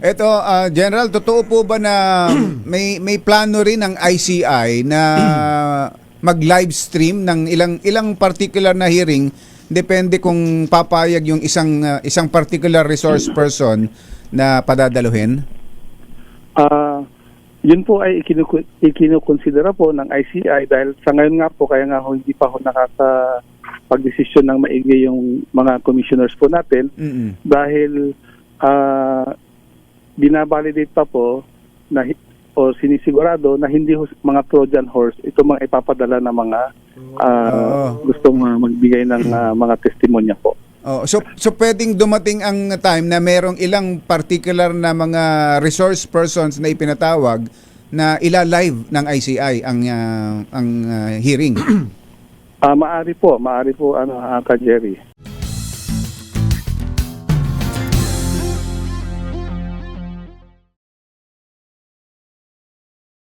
Eto, General, totoo po ba na may plano rin ng ICI na mag-live stream ng ilang particular na hearing, depende kung papayag yung isang particular resource person na padadaluhin? Yun po ay ikinukonsidera po ng ICI dahil sa ngayon nga po, kaya nga hindi pa ho nakakapag-desisyon ng maigi yung mga commissioners po natin dahil binabalidate pa po na o sinisigurado na hindi mga Trojan horse ito mga ipapadala ng mga gustong magbigay ng mga testimonya po. So pwedeng dumating ang time na merong ilang particular na mga resource persons na ipinatawag na ila-live ng ICI ang hearing. Maari po Ka Jerry.